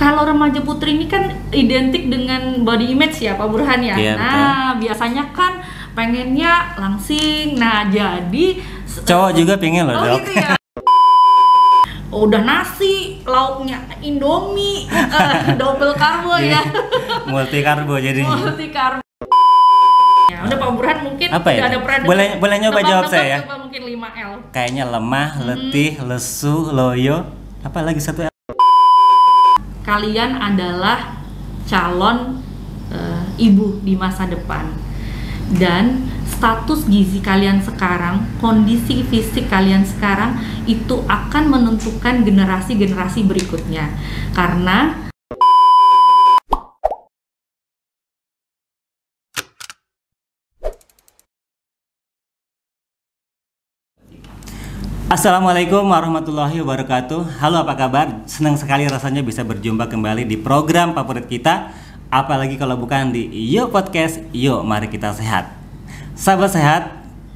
Kalau remaja putri ini kan identik dengan body image ya Pak Burhan ya. Iya, Nah, biasanya kan pengennya langsing. Nah, jadi cowok juga pengen loh, Dok. gitu ya. Udah nasi, lauknya Indomie, double karbo ya. Multi karbo jadinya. Multi karbo. Ya, udah Pak Burhan mungkin Apa ya? ada pernah Boleh nyoba jawab saya ya? Coba mungkin 5L. Kayaknya lemah, letih, lesu, loyo. Apa lagi satu? Kalian adalah calon ibu di masa depan, dan status gizi kalian sekarang, kondisi fisik kalian sekarang itu akan menentukan generasi-generasi berikutnya. Karena Assalamualaikum warahmatullahi wabarakatuh. Halo, apa kabar? Senang sekali rasanya bisa berjumpa kembali di program favorit kita. Apalagi kalau bukan di Yuk Podcast, Yuk Mari Kita Sehat. Sahabat sehat,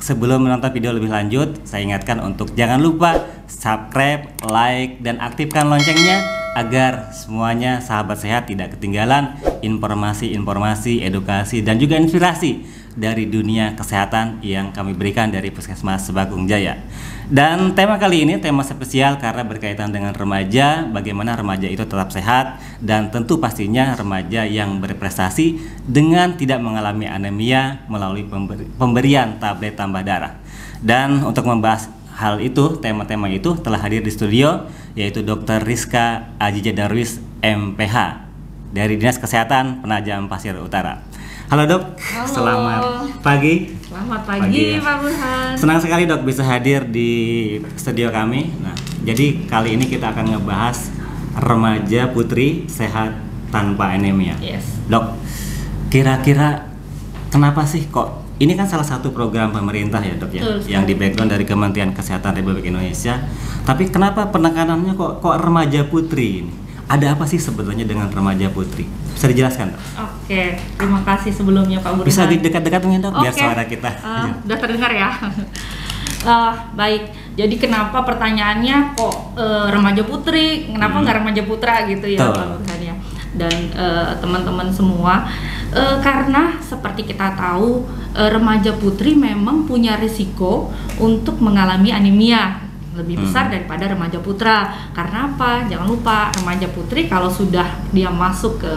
sebelum menonton video lebih lanjut, saya ingatkan untuk jangan lupa subscribe, like, dan aktifkan loncengnya agar semuanya sahabat sehat tidak ketinggalan informasi-informasi, edukasi, dan juga inspirasi dari dunia kesehatan yang kami berikan dari Puskesmas Sebakung Jaya. Dan tema kali ini tema spesial karena berkaitan dengan remaja, bagaimana remaja itu tetap sehat, dan tentu pastinya remaja yang berprestasi dengan tidak mengalami anemia melalui pemberian tablet tambah darah. Dan untuk membahas hal itu, tema-tema itu telah hadir di studio, yaitu Dr. Rizka Ajija Darwis MPH dari Dinas Kesehatan Penajam Pasir Utara. Halo Dok, halo. Selamat pagi. Selamat pagi ya. Pak Burhan. Senang sekali Dok bisa hadir di studio kami. Nah, jadi kali ini kita akan ngebahas remaja putri sehat tanpa anemia. Yes. Dok, kira-kira kenapa sih kok ini kan salah satu program pemerintah ya Dok ya, yang di background dari Kementerian Kesehatan Republik Indonesia. Tapi kenapa penekanannya kok remaja putri ini? Ada apa sih sebetulnya dengan remaja putri? Bisa dijelaskan, Dok? Oke, terima kasih sebelumnya Pak Burhan. Bisa dekat-dekat dengan Dok, biar suara kita. Udah terdengar ya? Baik, jadi kenapa pertanyaannya kok remaja putri, kenapa nggak remaja putra gitu ya Pak Burhan ya? Dan teman-teman semua, karena seperti kita tahu remaja putri memang punya risiko untuk mengalami anemia lebih besar daripada remaja putra. Karena apa? Jangan lupa, remaja putri kalau sudah dia masuk ke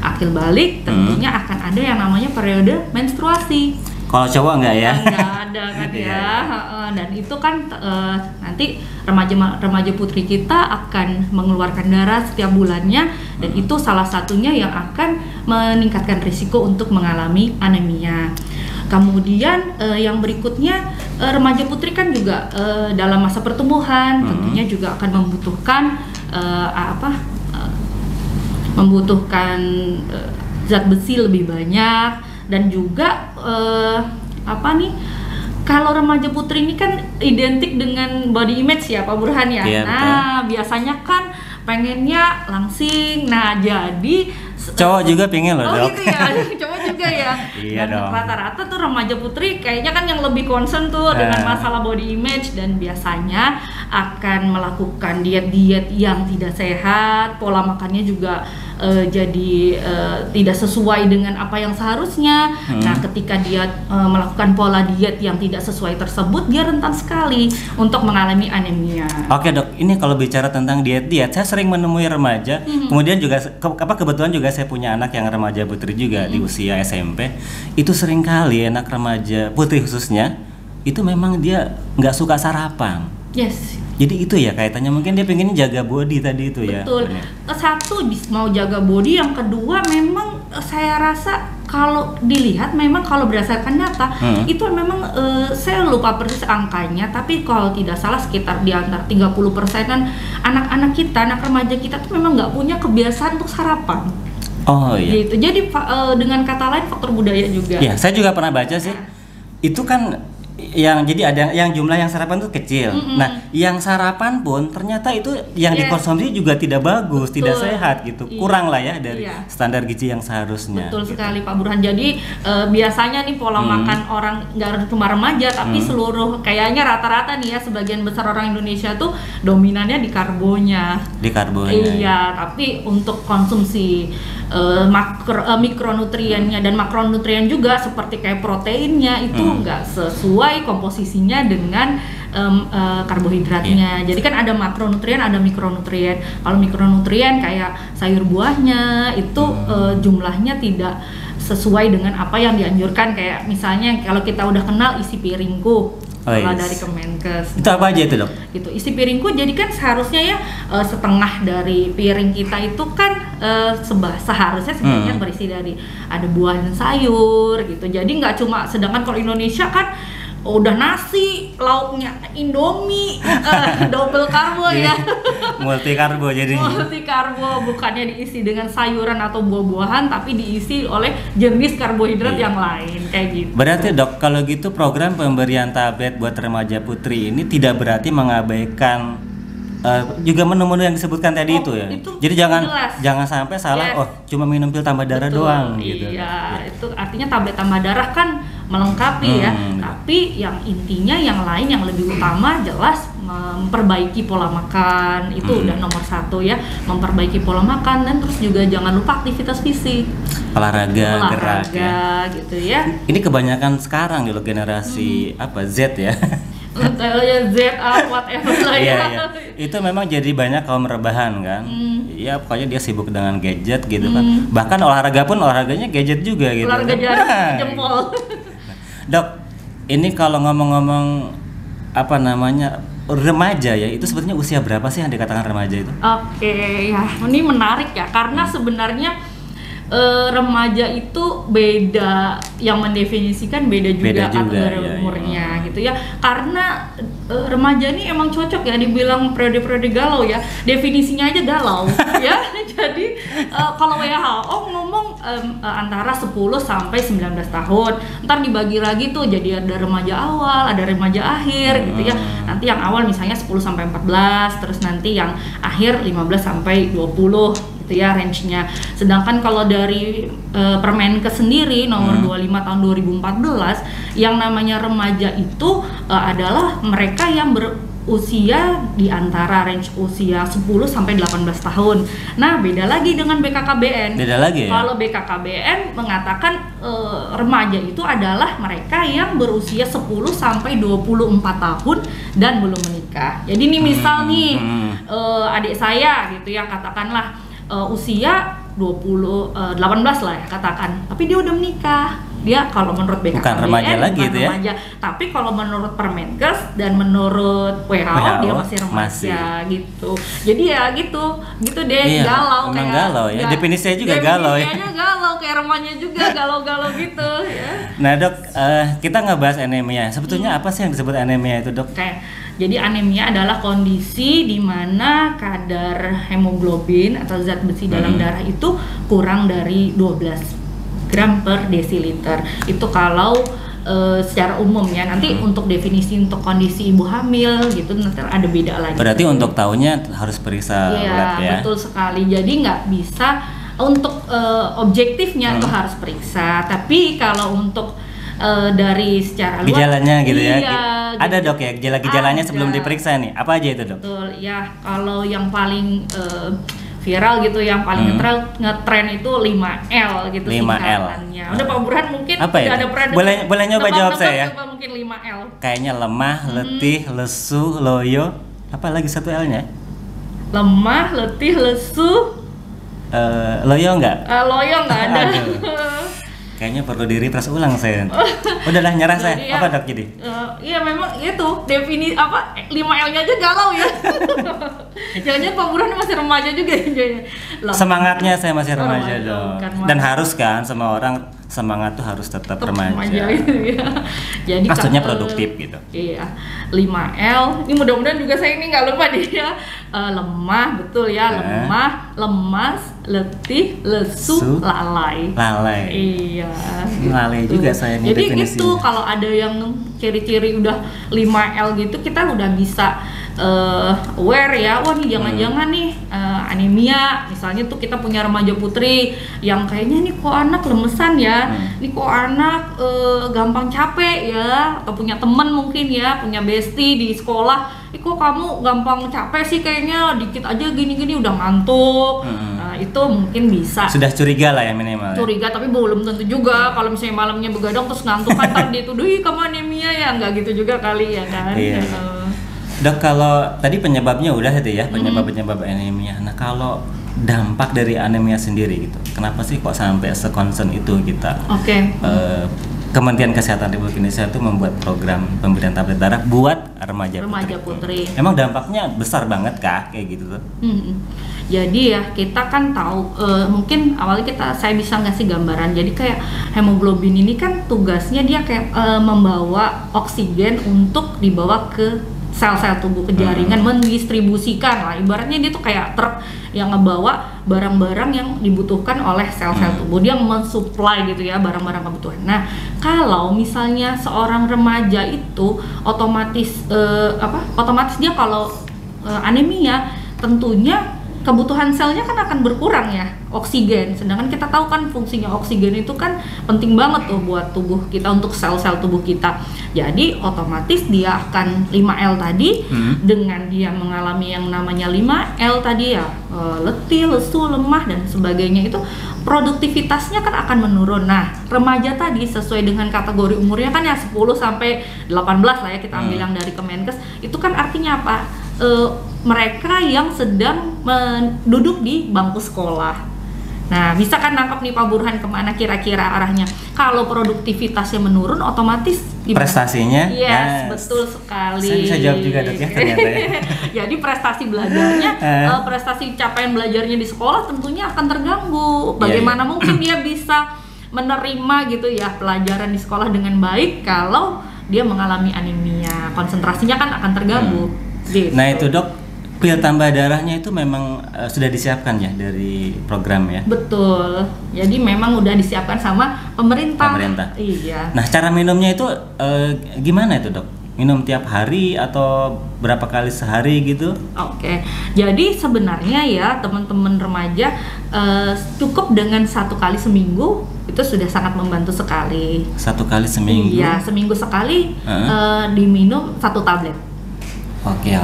akil balik, tentunya akan ada yang namanya periode menstruasi. Kalau cowok enggak ya? Enggak ada kan ya. Dan itu kan nanti remaja putri kita akan mengeluarkan darah setiap bulannya, dan itu salah satunya yang akan meningkatkan risiko untuk mengalami anemia. Kemudian yang berikutnya, remaja putri kan juga dalam masa pertumbuhan tentunya juga akan membutuhkan zat besi lebih banyak, dan juga kalau remaja putri ini kan identik dengan body image ya Pak Burhan ya. Iya, nah, biasanya kan pengennya langsing. Nah, jadi cowok juga pengen loh, Dok. Gitu ya, cowok juga ya. Iya dan dong. rata-rata tuh remaja putri kayaknya kan yang lebih concern tuh dengan masalah body image, dan biasanya akan melakukan diet-diet yang tidak sehat, pola makannya juga jadi tidak sesuai dengan apa yang seharusnya. Nah, ketika dia melakukan pola diet yang tidak sesuai tersebut, dia rentan sekali untuk mengalami anemia. Oke Dok, ini kalau bicara tentang diet-diet, saya sering menemui remaja, kemudian juga kebetulan juga saya punya anak yang remaja putri juga di usia SMP. Itu sering kali anak remaja putri khususnya itu memang dia nggak suka sarapan. Yes. Jadi itu ya kaitannya, mungkin dia pengen jaga body tadi itu. Betul. Ya. Satu mau jaga body, yang kedua memang saya rasa kalau dilihat memang kalau berdasarkan data itu memang saya lupa persis angkanya, tapi kalau tidak salah sekitar di antara 30%-an anak-anak kita, anak remaja kita tuh memang nggak punya kebiasaan untuk sarapan. Oh iya. Gitu. Jadi dengan kata lain faktor budaya juga. Ya, saya juga pernah baca sih. Itu kan yang jadi ada yang jumlah yang sarapan tuh kecil. Nah, yang sarapan pun ternyata itu yang dikonsumsi juga tidak bagus, tidak sehat gitu. Kurang lah ya dari standar gizi yang seharusnya. Betul sekali Pak Burhan. Jadi biasanya nih pola makan orang nggak cuma remaja tapi seluruh kayaknya rata-rata nih ya sebagian besar orang Indonesia tuh dominannya di karbonya. Di karbonya. Iya, tapi untuk konsumsi mikronutriennya dan makronutrien juga seperti kayak proteinnya itu nggak sesuai komposisinya dengan karbohidratnya. Jadi kan ada makronutrien, ada mikronutrien. Kalau mikronutrien kayak sayur buahnya itu jumlahnya tidak sesuai dengan apa yang dianjurkan, kayak misalnya kalau kita udah kenal isi piringku. Kalau dari Kemenkes. Itu apa aja itu, Dok? Gitu. Isi piringku jadi kan seharusnya ya setengah dari piring kita itu kan seharusnya sebenarnya berisi dari ada buah dan sayur gitu. Jadi nggak cuma, sedangkan kalau Indonesia kan udah nasi, lauknya Indomie, double karbo ya. Multi karbo jadinya. Multi karbo, bukannya diisi dengan sayuran atau buah-buahan, tapi diisi oleh jenis karbohidrat yang lain kayak gitu. Berarti Dok, kalau gitu program pemberian tablet buat remaja putri ini tidak berarti mengabaikan juga menu-menu yang disebutkan tadi itu ya. Jadi jangan sampai salah, cuma minum pil tambah darah doang gitu. Iya, itu artinya tablet tambah darah kan melengkapi ya. Tapi yang intinya yang lain yang lebih utama jelas memperbaiki pola makan, itu udah nomor 1 ya. Memperbaiki pola makan dan terus juga jangan lupa aktivitas fisik. Olahraga gerak ya. Gitu ya. Ini kebanyakan sekarang loh generasi Z ya. Z whatever lah ya. Iya. Itu memang jadi banyak kaum rebahan kan. Ya pokoknya dia sibuk dengan gadget gitu kan. Bahkan olahraganya gadget juga gitu. Olahraga jari jempol. Dok, ini kalau ngomong-ngomong apa namanya remaja ya, itu sebetulnya usia berapa sih yang dikatakan remaja itu? Oke, ya ini menarik ya, karena sebenarnya remaja itu beda, yang mendefinisikan beda juga kategori umurnya gitu ya. Karena remaja ini emang cocok ya dibilang periode-periode galau ya. Definisinya aja galau ya. Jadi kalau WHO ngomong antara 10 sampai 19 tahun. Ntar dibagi lagi tuh jadi ada remaja awal, ada remaja akhir gitu ya. Nanti yang awal misalnya 10 sampai 14, terus nanti yang akhir 15 sampai 20 gitu ya range-nya. Sedangkan kalau dari Permenkes sendiri nomor 25 tahun 2014, yang namanya remaja itu adalah mereka yang berusia di antara range usia 10 sampai 18 tahun. Nah, beda lagi dengan BKKBN. Beda lagi ya? Kalau BKKBN mengatakan remaja itu adalah mereka yang berusia 10 sampai 24 tahun dan belum menikah. Jadi nih misal nih adik saya gitu ya, katakanlah usia 18 lah ya katakan, tapi dia udah menikah. Dia kalau menurut BKKBN bukan remaja lagi itu ya. Tapi kalau menurut Permenkes dan menurut WHO dia masih remaja gitu. Jadi ya gitu deh. Iya, galau kayak galau ya. Definisinya juga galau ya. Definisinya galau kayak remaja juga, galau-galau gitu ya. Nah, Dok, kita ngebahas anemia. Sebetulnya apa sih yang disebut anemia itu, Dok? Jadi anemia adalah kondisi di mana kadar hemoglobin atau zat besi dalam darah itu kurang dari 12 gram per desiliter. Itu kalau secara umum ya. Nanti untuk definisi untuk kondisi ibu hamil gitu nanti ada beda lagi. Berarti untuk tahunya harus periksa lab ya. Iya, betul sekali. Jadi nggak bisa untuk objektifnya itu harus periksa. Tapi kalau untuk dari secara luar gejalanya gitu ya. Iya, ada Dok ya gejala-gejalanya sebelum diperiksa nih. Apa aja itu, Dok? Betul ya. Kalau yang paling viral gitu, yang paling ngetren itu 5L gitu 5L. singkatannya. Udah Pak Burhan mungkin apa ya? Ada pernah boleh nyoba jawab saya ya. Coba mungkin 5L. Kayaknya lemah, letih, lesu, loyo. Apa lagi satu L-nya? Lemah, letih, lesu. Loyo enggak? Loyo enggak ada. Kayaknya perlu di-refresh ulang saya. Udahlah nyerah saya. Apa Dok jadi? Iya memang itu definisi 5L-nya aja galau ya. Jangan-jangan Pak Burhan masih remaja juga ya. Semangatnya saya masih remaja Dok. Dan harus kan semua orang semangat tuh harus tetap remaja gitu ya. Jadi maksudnya produktif gitu. Iya, 5L. Ini mudah-mudahan juga saya ini nggak lupa nih ya. Lemah, betul ya, lemah, lemas, letih, lesu, lalai. Iya. Lalai gitu. juga saya nih. Jadi gitu, kalau ada yang ciri-ciri udah 5L gitu, kita udah bisa aware ya. Wah nih jangan-jangan nih anemia. Misalnya tuh kita punya remaja putri yang kayaknya nih kok anak lemesan ya, nih kok anak gampang capek ya, atau punya temen mungkin ya, punya bestie di sekolah, kok kamu gampang capek sih kayaknya, dikit aja gini-gini udah ngantuk. Nah itu mungkin bisa. Sudah curiga lah ya minimal. Curiga, tapi belum tentu juga. Kalau misalnya malamnya begadang terus ngantuk kan ntar dituduh, ih kamu anemia ya, nggak gitu juga kali ya kan. Iya. Dok, kalau tadi penyebabnya udah itu ya, penyebab anemia. Nah kalau dampak dari anemia sendiri gitu, kenapa sih kok sampai sekonsen itu kita? Kementerian Kesehatan Republik Indonesia itu membuat program pemberian tablet darah buat remaja putri. Emang dampaknya besar banget kah kayak gitu tuh? Jadi ya kita kan tahu, mungkin awalnya saya bisa ngasih gambaran. Jadi kayak hemoglobin ini kan tugasnya dia kayak membawa oksigen untuk dibawa ke sel-sel tubuh, ke jaringan, mendistribusikan lah. Ibaratnya dia tuh kayak truk yang ngebawa barang-barang yang dibutuhkan oleh sel-sel tubuh. Dia mensuplai gitu ya barang-barang kebutuhan. Nah, kalau misalnya seorang remaja itu otomatis dia kalau anemia, tentunya kebutuhan selnya kan akan berkurang ya, oksigen. Sedangkan kita tahu kan fungsinya oksigen itu kan penting banget tuh buat tubuh kita, untuk sel-sel tubuh kita. Jadi otomatis dia akan 5L tadi, dengan dia mengalami yang namanya 5L tadi ya, letih, lesu, lemah dan sebagainya, itu produktivitasnya kan akan menurun. Nah, remaja tadi sesuai dengan kategori umurnya kan ya 10 sampai 18 lah ya, kita ambil yang dari Kemenkes. Itu kan artinya apa? Mereka yang sedang duduk di bangku sekolah. Nah, bisa kan nangkep nih Pak Burhan kemana kira-kira arahnya? Kalau produktivitasnya menurun, otomatis gimana? Prestasinya? Yes, betul sekali. Saya bisa jawab juga Dok ya ternyata ya. Jadi prestasi belajarnya, prestasi capaian belajarnya di sekolah tentunya akan terganggu. Bagaimana mungkin dia bisa menerima gitu ya pelajaran di sekolah dengan baik kalau dia mengalami anemia? Konsentrasinya kan akan terganggu. Gitu. Nah itu Dok, pil tambah darahnya itu memang sudah disiapkan ya dari program ya? Betul, jadi memang udah disiapkan sama pemerintah. Iya. Nah cara minumnya itu gimana itu Dok? Minum tiap hari atau berapa kali sehari gitu? Oke, jadi sebenarnya ya teman-teman remaja cukup dengan 1 kali seminggu itu sudah sangat membantu sekali. 1 kali seminggu? Iya, seminggu sekali diminum 1 tablet. Oke.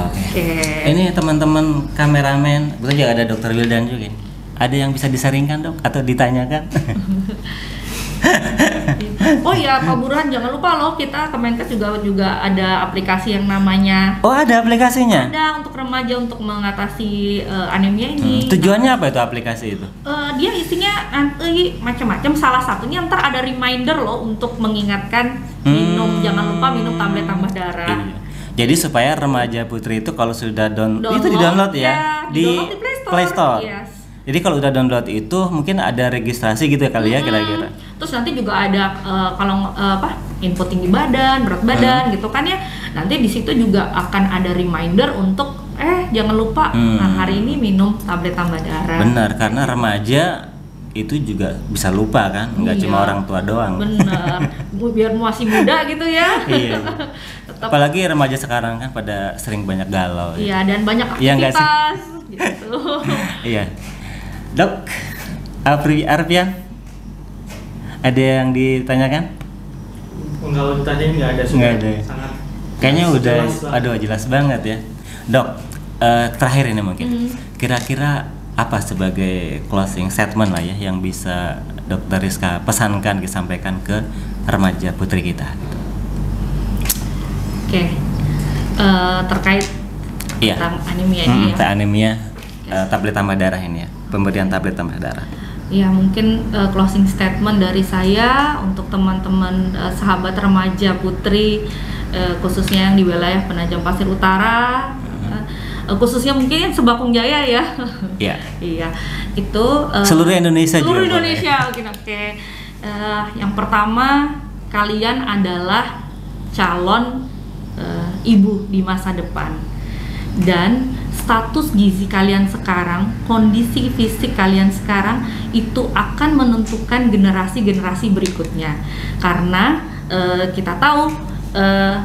Ini teman-teman kameramen, betul juga ada Dokter Wildan juga. Ada yang bisa disaringkan Dok atau ditanyakan? Oh ya Pak Burhan, jangan lupa loh, kita Kemenkes juga ada aplikasi yang namanya. Oh ada aplikasinya? Ada untuk remaja untuk mengatasi anemia ini. Tujuannya apa itu aplikasi itu? Dia isinya nanti macam-macam. Salah satunya ntar ada reminder loh untuk mengingatkan jangan lupa minum tablet tambah darah. Iya. Jadi supaya remaja putri itu kalau sudah itu di-download ya, di Play Store. Yes. Jadi kalau udah download itu mungkin ada registrasi gitu ya kali ya kira-kira. Terus nanti juga ada kalau input tinggi badan, berat badan gitu kan ya. Nanti di situ juga akan ada reminder untuk jangan lupa hari ini minum tablet tambah darah. Benar, karena remaja itu juga bisa lupa kan, nggak cuma orang tua doang. Benar, biar masih muda gitu ya. Iya. Apalagi remaja sekarang kan pada sering banyak galau. Iya, dan banyak aktivitas gitu. Iya. Dok, Arfian, ada yang ditanyakan? Kalau ditanyain nggak ada. Nggak ada. Sangat. Kayaknya udah, jelas banget ya. Dok, terakhir ini mungkin. Kira-kira apa sebagai closing statement lah ya yang bisa Dokter Rizka pesankan, disampaikan ke remaja putri kita? Oke. Terkait anemia ini ya. Anemia, tablet tambah darah ini ya, pemberian tablet tambah darah. Ya mungkin closing statement dari saya untuk teman-teman sahabat remaja putri, khususnya yang di wilayah Penajam Pasir Utara, khususnya mungkin Sebakung Jaya ya. Iya. Iya. Itu seluruh Indonesia seluruh juga. Indonesia, oke. Yang pertama, kalian adalah calon ibu di masa depan, dan status gizi kalian sekarang, kondisi fisik kalian sekarang itu akan menentukan generasi-generasi berikutnya. Karena kita tahu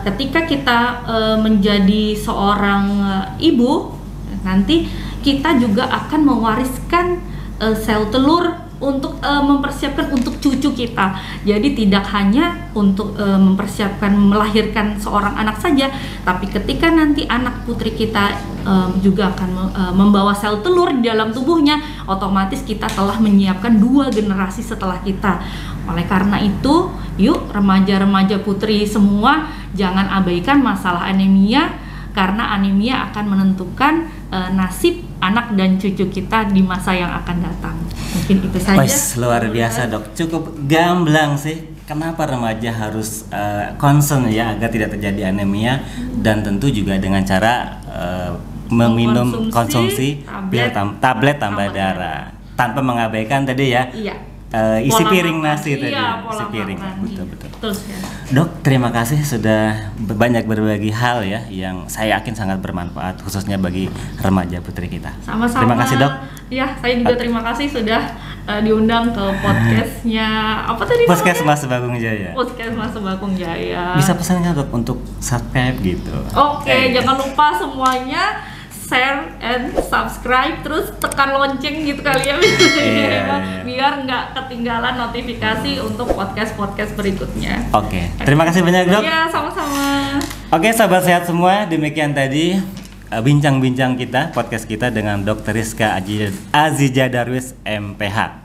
ketika kita menjadi seorang ibu, nanti kita juga akan mewariskan sel telur untuk mempersiapkan untuk cucu kita. Jadi tidak hanya untuk mempersiapkan melahirkan seorang anak saja, tapi ketika nanti anak putri kita juga akan membawa sel telur di dalam tubuhnya, otomatis kita telah menyiapkan 2 generasi setelah kita. Oleh karena itu, yuk remaja-remaja putri semua, jangan abaikan masalah anemia, karena anemia akan menentukan nasib anak dan cucu kita di masa yang akan datang. Mungkin itu saja. Wes, luar biasa dok, cukup gamblang sih. Kenapa remaja harus concern ya agar tidak terjadi anemia, dan tentu juga dengan cara meminum konsumsi tablet tambah darah, tanpa mengabaikan tadi ya. Iya. Isi Pola piring makan. nasi tadi, Iya, pola isi piring, makan. betul. Ya. Dok, terima kasih sudah banyak berbagi hal ya yang saya yakin sangat bermanfaat khususnya bagi remaja putri kita. Sama-sama. Terima kasih dok. Ya, saya juga terima kasih sudah diundang ke podcastnya apa tadi? Podcast namanya? Mas Bagong Jaya. Podcast Mas Bagong Jaya. Bisa pesan nggak dok untuk subscribe gitu? Oke, jangan lupa semuanya share and subscribe, terus tekan lonceng gitu kali ya, biar nggak ketinggalan notifikasi untuk podcast berikutnya. Oke, terima kasih banyak dok. Iya, sama-sama. Oke, sahabat sehat semua, demikian tadi bincang-bincang kita, podcast kita dengan Dr. Rizka Azizah Darwis MPH.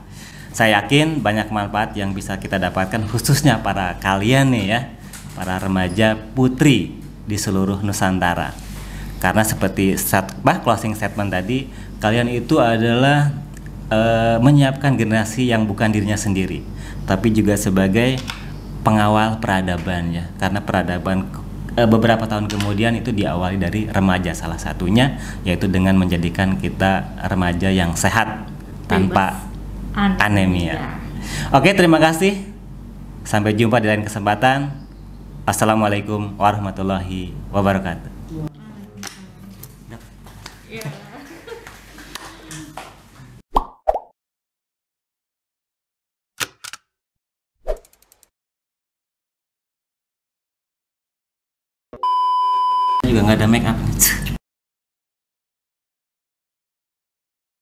Saya yakin banyak manfaat yang bisa kita dapatkan, khususnya para kalian nih ya, para remaja putri di seluruh Nusantara. Karena seperti closing statement tadi, kalian itu adalah menyiapkan generasi yang bukan dirinya sendiri, tapi juga sebagai pengawal peradaban ya. Karena peradaban beberapa tahun kemudian itu diawali dari remaja, salah satunya yaitu dengan menjadikan kita remaja yang sehat tanpa anemia. Oke, terima kasih. Sampai jumpa di lain kesempatan. Assalamualaikum warahmatullahi wabarakatuh. Juga nggak ada make up.